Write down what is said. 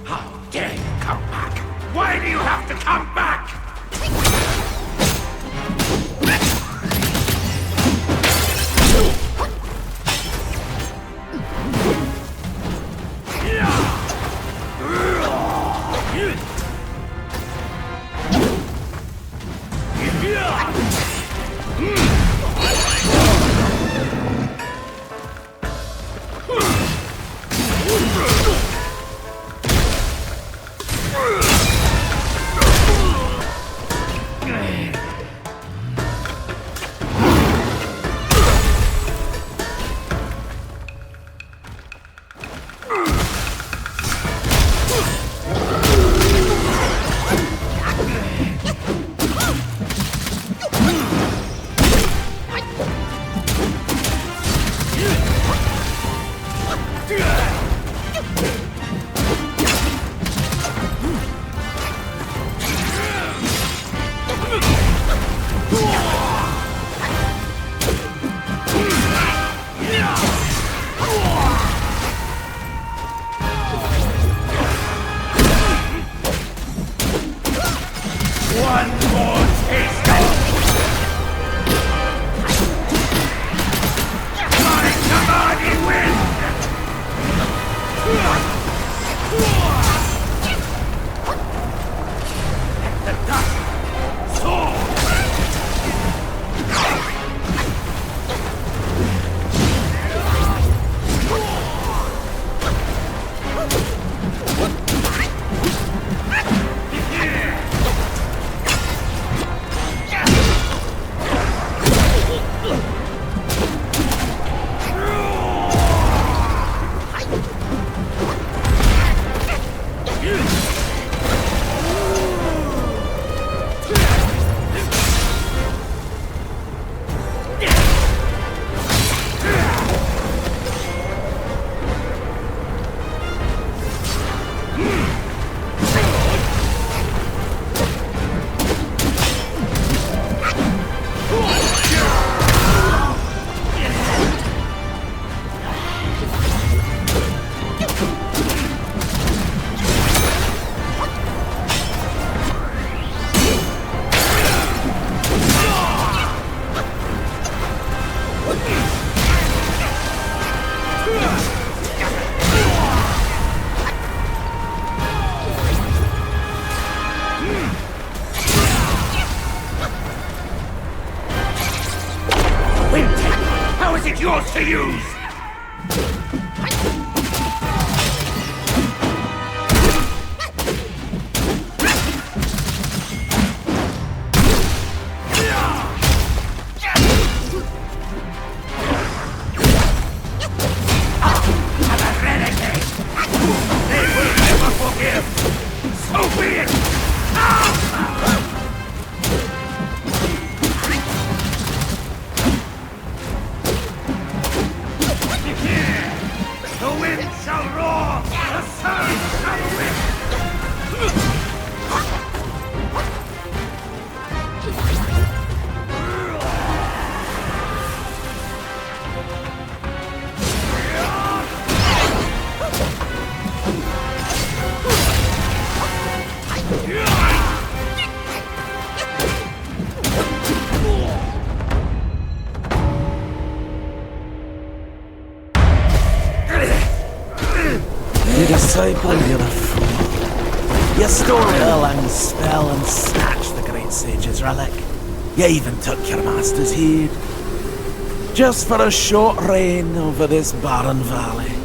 How dare you come back? Why do you have to come back? Yours to use! You disciple, you're a fool. You stole Erlang's spell and snatched the great sage's relic. You even took your master's heed. Just for a short reign over this barren valley.